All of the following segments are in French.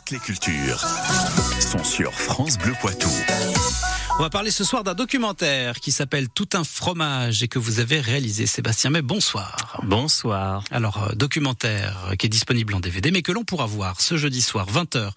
Toutes les cultures sont sur France Bleu Poitou. On va parler ce soir d'un documentaire qui s'appelle Tout un fromage et que vous avez réalisé. Sébastien May, bonsoir. Bonsoir. Alors, documentaire qui est disponible en DVD, mais que l'on pourra voir ce jeudi soir, 20h,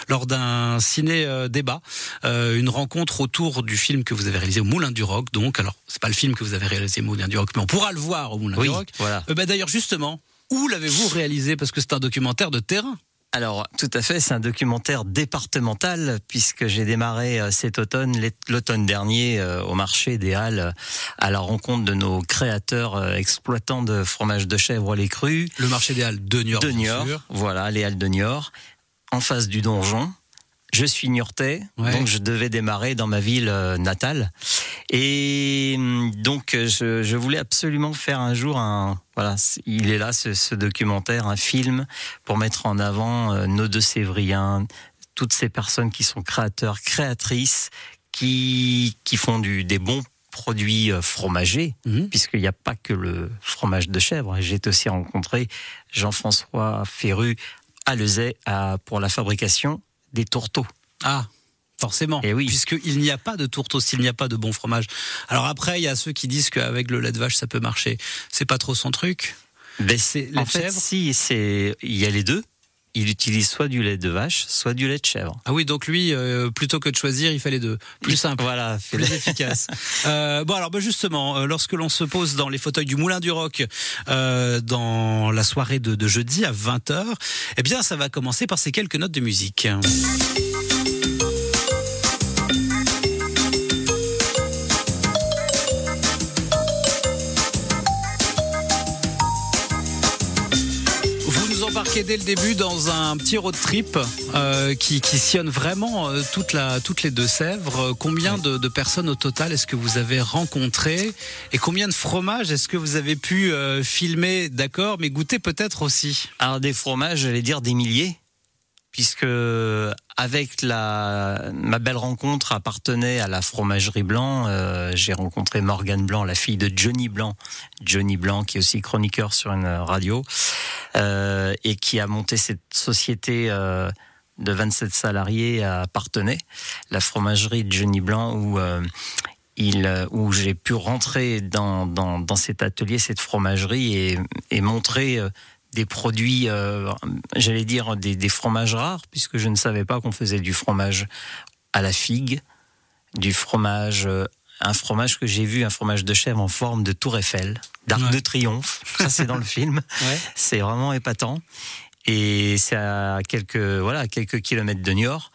lors d'un ciné-débat, une rencontre autour du film que vous avez réalisé au Moulin du Roc. Donc, alors, c'est pas le film que vous avez réalisé au Moulin du Roc, mais on pourra le voir au Moulin du Roc. Voilà. D'ailleurs, justement, où l'avez-vous réalisé? Parce que c'est un documentaire de terrain. Alors, tout à fait, c'est un documentaire départemental puisque j'ai démarré cet automne, l'automne dernier, au marché des Halles, à la rencontre de nos créateurs exploitants de fromage de chèvre lait cru. Le marché des Halles de Niort, bien sûr. Voilà, les Halles de Niort, en face du donjon. Je suis niortais, donc je devais démarrer dans ma ville natale. Et donc, je voulais absolument faire un jour voilà, il est là, ce documentaire, un film, pour mettre en avant nos Deux-Sévriens, toutes ces personnes qui sont créateurs, créatrices, qui font des bons produits fromagers, puisqu'il n'y a pas que le fromage de chèvre. J'ai aussi rencontré Jean-François Ferru à Lezay pour la fabrication des tourteaux. Ah, forcément, et oui. Puisqu'il n'y a pas de tourteaux s'il n'y a pas de bon fromage. Alors après, il y a ceux qui disent qu'avec le lait de vache, ça peut marcher. C'est pas trop son truc. En fait, si, il y a les deux. Il utilise soit du lait de vache, soit du lait de chèvre. Ah oui, donc lui, plutôt que de choisir, il fait les deux. Plus simple, voilà, plus efficace. Justement, lorsque l'on se pose dans les fauteuils du Moulin du Roc, dans la soirée de jeudi à 20h, eh bien, ça va commencer par ces quelques notes de musique. Embarqué dès le début dans un petit road trip qui sillonne vraiment toutes les Deux-Sèvres. Combien de personnes au total est-ce que vous avez rencontré et combien de fromages est-ce que vous avez pu filmer, d'accord, mais goûter peut-être aussi? Alors des fromages, j'allais dire des milliers, puisque avec ma belle rencontre appartenait à la fromagerie Blanc. J'ai rencontré Morgane Blanc, la fille de Johnny Blanc qui est aussi chroniqueur sur une radio, et qui a monté cette société de 27 salariés à Parthenay, la fromagerie de Johnny Blanc, où j'ai pu rentrer dans cet atelier, cette fromagerie, et montrer des produits, j'allais dire des fromages rares, puisque je ne savais pas qu'on faisait du fromage à la figue, du fromage, un fromage que j'ai vu, un fromage de chèvre en forme de tour Eiffel, d'Arc de Triomphe. Ça, c'est dans le film. C'est vraiment épatant. Et c'est à quelques kilomètres de Niort.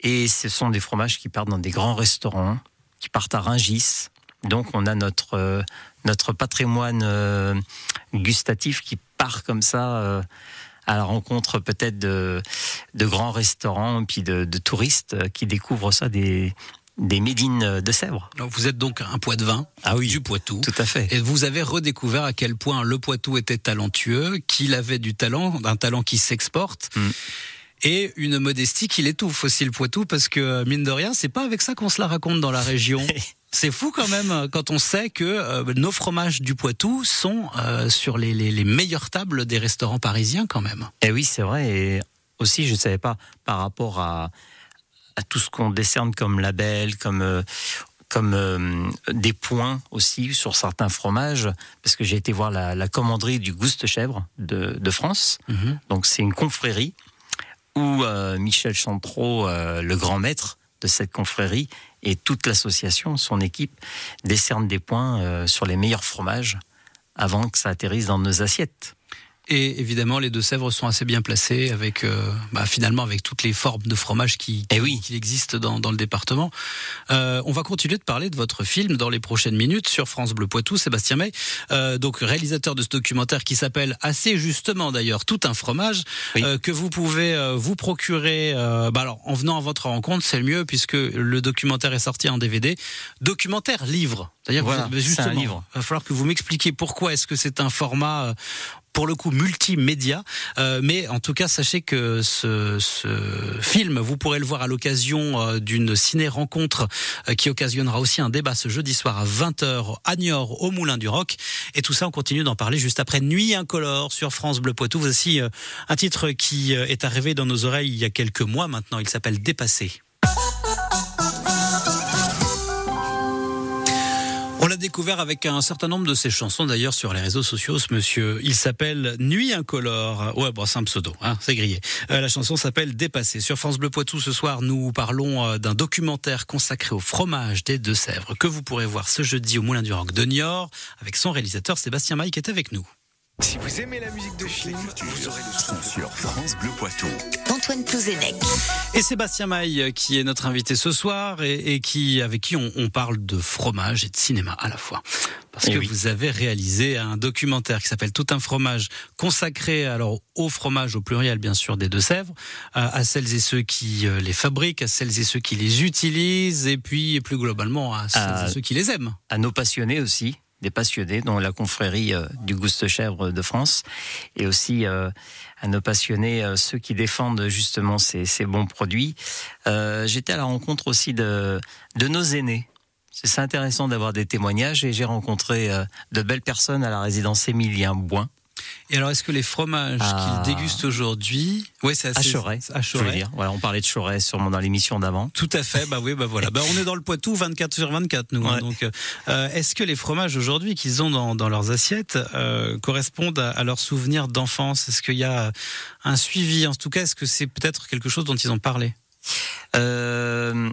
Et ce sont des fromages qui partent dans des grands restaurants, qui partent à Rungis. Donc, on a notre patrimoine gustatif qui part comme ça à la rencontre peut-être de grands restaurants, puis de touristes qui découvrent ça, des médines de Sèvres. Donc vous êtes donc un Poitevin du Poitou. Tout à fait. Et vous avez redécouvert à quel point le Poitou était talentueux, qu'il avait du talent, un talent qui s'exporte. Et une modestie qui l'étouffe aussi, le Poitou, parce que mine de rien, c'est pas avec ça qu'on se la raconte dans la région. C'est fou quand même quand on sait que nos fromages du Poitou sont sur les meilleures tables des restaurants parisiens quand même. Et oui, c'est vrai. Et aussi, je ne savais pas par rapport à tout ce qu'on décerne comme label, comme des points aussi sur certains fromages, parce que j'ai été voir la commanderie du Gouste Chèvre de France. Donc c'est une confrérie où Michel Chantreau, le grand maître de cette confrérie, et toute l'association, son équipe, décerne des points sur les meilleurs fromages avant que ça atterrisse dans nos assiettes. Et évidemment, les Deux-Sèvres sont assez bien placés avec, finalement, avec toutes les formes de fromage qui existent dans le département. On va continuer de parler de votre film dans les prochaines minutes sur France Bleu Poitou. Sébastien May, donc réalisateur de ce documentaire qui s'appelle assez justement d'ailleurs Tout un fromage, que vous pouvez vous procurer. Alors, en venant à votre rencontre, c'est le mieux puisque le documentaire est sorti en DVD. Documentaire livre. C'est-à-dire c'est un livre. Il va falloir que vous m'expliquiez pourquoi est-ce que c'est un format pour le coup multimédia. Mais en tout cas, sachez que ce film, vous pourrez le voir à l'occasion d'une ciné-rencontre qui occasionnera aussi un débat ce jeudi soir à 20h à Niort au Moulin du Roc. Et tout ça, on continue d'en parler juste après Nuit incolore sur France Bleu Poitou. Voici un titre qui est arrivé dans nos oreilles il y a quelques mois maintenant. Il s'appelle Dépassé. On l'a découvert avec un certain nombre de ses chansons d'ailleurs sur les réseaux sociaux, ce monsieur. Il s'appelle Nuit incolore. Ouais, bon, c'est un pseudo, hein, c'est grillé. La chanson s'appelle Dépassé. Sur France Bleu Poitou ce soir, nous parlons d'un documentaire consacré au fromage des Deux-Sèvres que vous pourrez voir ce jeudi au Moulin du Roc de Niort avec son réalisateur Sébastien Maille qui est avec nous. Si vous aimez la musique de film, vous aurez le son sur France Bleu Poitou. Antoine Plouzenec. Et Sébastien Maille qui est notre invité ce soir et avec qui on parle de fromage et de cinéma à la fois. Parce que vous avez réalisé un documentaire qui s'appelle Tout un fromage, consacré alors au fromage au pluriel bien sûr des Deux-Sèvres, à celles et ceux qui les fabriquent, à celles et ceux qui les utilisent et puis plus globalement à celles et ceux qui les aiment. À nos passionnés aussi. Des passionnés, dont la confrérie du Gouste-Chèvre de France, et aussi à nos passionnés, ceux qui défendent justement ces bons produits. J'étais à la rencontre aussi de nos aînés. C'est intéressant d'avoir des témoignages, et j'ai rencontré de belles personnes à la résidence Émilien Bouin. Et alors, est-ce que les fromages qu'ils dégustent aujourd'hui, c'est à Chauray, je veux dire. Voilà, on parlait de Chauray sûrement dans l'émission d'avant. Tout à fait. Voilà. On est dans le Poitou 24/24 nous. Ouais. Donc, est-ce que les fromages aujourd'hui qu'ils ont dans leurs assiettes correspondent à leurs souvenirs d'enfance? Est-ce qu'il y a un suivi? En tout cas, est-ce que c'est peut-être quelque chose dont ils ont parlé? En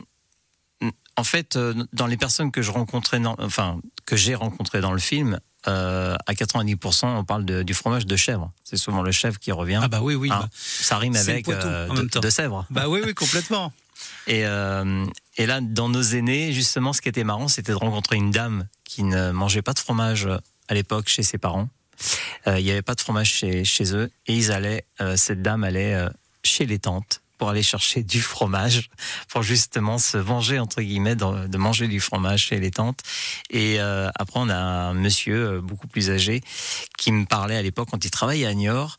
fait, dans les personnes que j'ai rencontrées dans le film. À 90%, on parle du fromage de chèvre. C'est souvent le chèvre qui revient. Ah bah oui. Ça rime avec de Sèvres. Bah oui, complètement. Et là, dans nos aînés, justement, ce qui était marrant, c'était de rencontrer une dame qui ne mangeait pas de fromage à l'époque chez ses parents. Il n'y avait pas de fromage chez eux. Et cette dame allait chez les tantes pour aller chercher du fromage, pour justement se venger, entre guillemets, de manger du fromage chez les tantes. Et après, on a un monsieur beaucoup plus âgé qui me parlait à l'époque, quand il travaillait à Niort,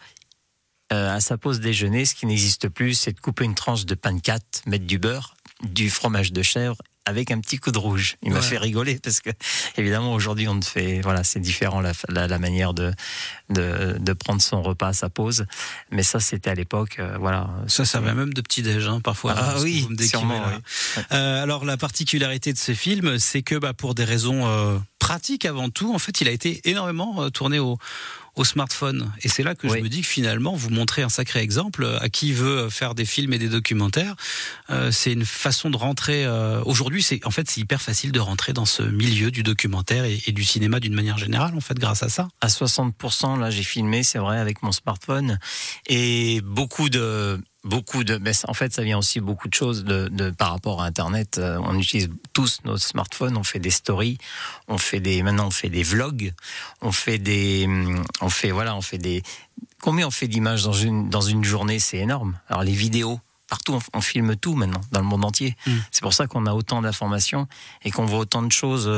à sa pause déjeuner, ce qui n'existe plus, c'est de couper une tranche de pain de 4, mettre du beurre, du fromage de chèvre, avec un petit coup de rouge. Il m'a fait rigoler parce que, évidemment, aujourd'hui, c'est différent la manière de prendre son repas à sa pause. Mais ça, c'était à l'époque, Ça servait même de petit-déj, parfois. Ah oui, sûrement, oui. Alors, la particularité de ce film, c'est que, pour des raisons pratiques avant tout, en fait, il a été énormément tourné au smartphone. Et c'est là que je me dis que finalement, vous montrez un sacré exemple à qui veut faire des films et des documentaires. C'est une façon de rentrer... Aujourd'hui, c'est hyper facile de rentrer dans ce milieu du documentaire et du cinéma d'une manière générale, en fait, grâce à ça. À 60%, là, j'ai filmé, c'est vrai, avec mon smartphone. Et mais en fait, ça vient aussi beaucoup de choses par rapport à Internet. On utilise tous nos smartphones, on fait des stories, maintenant on fait des vlogs, combien on fait d'images dans une journée, c'est énorme. Alors les vidéos, partout, on filme tout maintenant, dans le monde entier. C'est pour ça qu'on a autant d'informations et qu'on voit autant de choses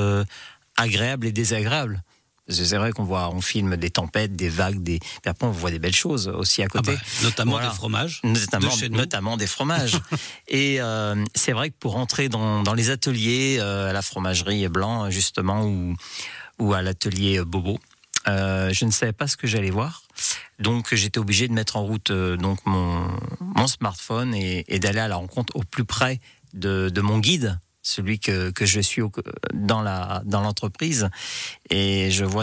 agréables et désagréables. C'est vrai on filme des tempêtes, des vagues, puis après on voit des belles choses aussi à côté. Notamment des fromages. Notamment des fromages. Et c'est vrai que pour rentrer dans les ateliers, à la fromagerie Blanc, justement, ou à l'atelier Bobo, je ne savais pas ce que j'allais voir. Donc j'étais obligé de mettre en route mon smartphone et d'aller à la rencontre au plus près de mon guide, celui que je suis dans l'entreprise, et je vois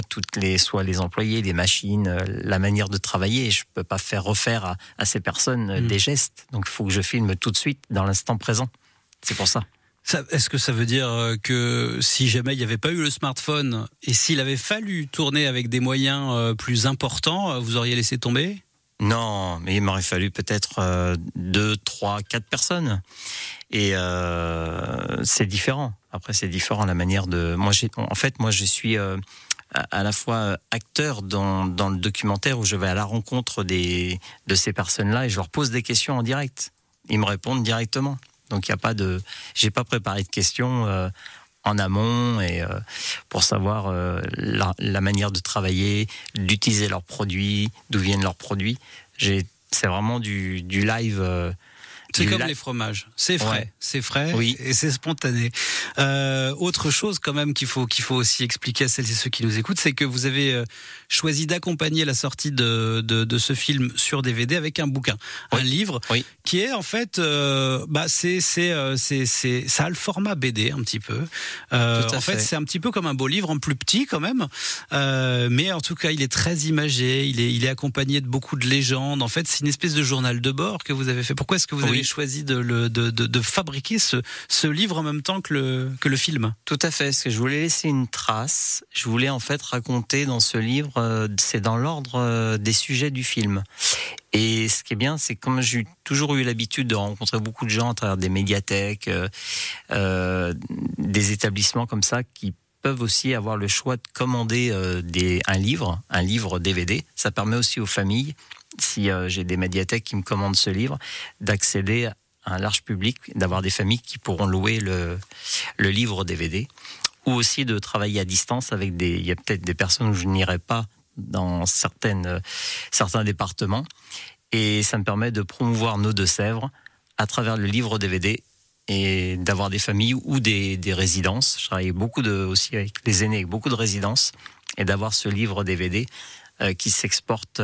soit les employés, les machines, la manière de travailler. Et je peux pas refaire à ces personnes des gestes. Donc il faut que je filme tout de suite dans l'instant présent. C'est pour ça. Est-ce que ça veut dire que si jamais il n'y avait pas eu le smartphone et s'il avait fallu tourner avec des moyens plus importants, vous auriez laissé tomber ? Non, mais il m'aurait fallu peut-être 2, 3, 4 personnes. Et c'est différent. Après, c'est différent la manière de... Moi, je suis à la fois acteur dans le documentaire où je vais à la rencontre de ces personnes-là et je leur pose des questions en direct. Ils me répondent directement. Donc, j'ai pas préparé de questions. en amont et pour savoir la manière de travailler, d'utiliser leurs produits, d'où viennent leurs produits. C'est vraiment du live. C'est comme les fromages, c'est frais, oui. Et c'est spontané. Autre chose quand même qu'il faut aussi expliquer à celles et ceux qui nous écoutent, c'est que vous avez choisi d'accompagner la sortie de ce film sur DVD avec un bouquin, un livre qui est en fait, ça a le format BD un petit peu. En fait, c'est un petit peu comme un beau livre en plus petit quand même, mais en tout cas, il est très imagé, il est accompagné de beaucoup de légendes. En fait, c'est une espèce de journal de bord que vous avez fait. Pourquoi est-ce que vous avez choisi de fabriquer ce livre en même temps que le film? Tout à fait, parce que je voulais laisser une trace. Je voulais en fait raconter dans ce livre, c'est dans l'ordre des sujets du film. Et ce qui est bien, c'est que comme j'ai toujours eu l'habitude de rencontrer beaucoup de gens à travers des médiathèques, des établissements comme ça qui peuvent aussi avoir le choix de commander un livre DVD. Ça permet aussi aux familles, si j'ai des médiathèques qui me commandent ce livre, d'accéder à un large public, d'avoir des familles qui pourront louer le livre DVD, ou aussi de travailler à distance avec il y a peut-être des personnes où je n'irai pas dans certains départements, et ça me permet de promouvoir nos Deux-Sèvres à travers le livre DVD et d'avoir des familles ou des résidences. Je travaille aussi avec les aînés, avec beaucoup de résidences, et d'avoir ce livre DVD qui s'exporte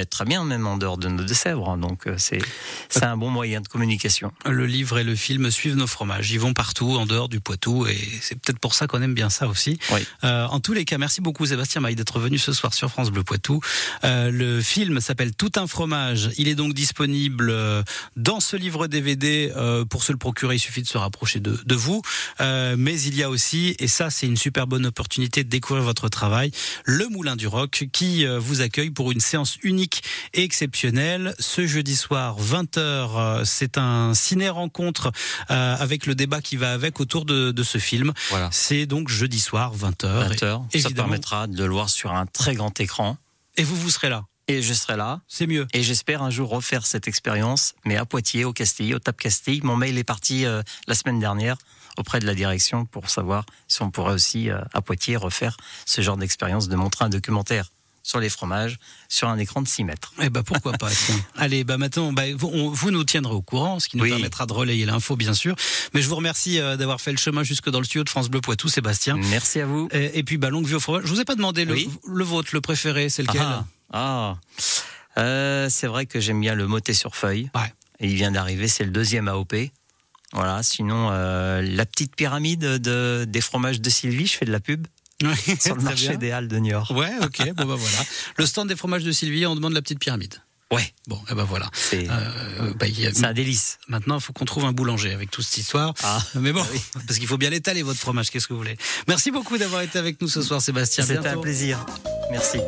très bien, même en dehors de nos Deux-Sèvres. Donc c'est un bon moyen de communication. Le livre et le film suivent nos fromages. Ils vont partout, en dehors du Poitou, et c'est peut-être pour ça qu'on aime bien ça aussi. Oui. En tous les cas, merci beaucoup Sébastien Maille d'être venu ce soir sur France Bleu Poitou. Le film s'appelle Tout un fromage. Il est donc disponible dans ce livre DVD. Pour se le procurer, il suffit de se rapprocher de vous. Mais il y a aussi, et ça c'est une super bonne opportunité de découvrir votre travail, le Moulin du Roc qui vous accueille pour une séance unique et exceptionnelle. Ce jeudi soir, 20h, c'est un ciné-rencontre avec le débat qui va avec autour de ce film. Voilà. C'est donc jeudi soir, 20h. 20h, ça permettra de le voir sur un très grand écran. Et vous serez là. Et je serai là. C'est mieux. Et j'espère un jour refaire cette expérience, mais à Poitiers, au Castille, au TAP Castille. Mon mail est parti la semaine dernière auprès de la direction pour savoir si on pourrait aussi, à Poitiers, refaire ce genre d'expérience de montrer un documentaire sur les fromages, sur un écran de 6 mètres. Eh ben pourquoi pas. Allez, maintenant, vous nous tiendrez au courant, ce qui nous permettra de relayer l'info, bien sûr. Mais je vous remercie d'avoir fait le chemin jusque dans le studio de France Bleu Poitou, Sébastien. Merci à vous. Et puis, longue vie au fromage. Je vous ai pas demandé le vôtre, le préféré, c'est lequel? C'est vrai que j'aime bien le motet sur feuille. Ouais. Et il vient d'arriver, c'est le 2e AOP. Voilà. Sinon, la petite pyramide des fromages de Sylvie, je fais de la pub. Sur le marché des Halles de Niort. Ouais, ok, voilà. Le stand des fromages de Sylvie, on demande la petite pyramide. Ouais. Bon, voilà. C'est un délice. Maintenant, il faut qu'on trouve un boulanger avec toute cette histoire. Mais bon, parce qu'il faut bien l'étaler, votre fromage, qu'est-ce que vous voulez. Merci beaucoup d'avoir été avec nous ce soir, Sébastien. C'était un plaisir. Merci.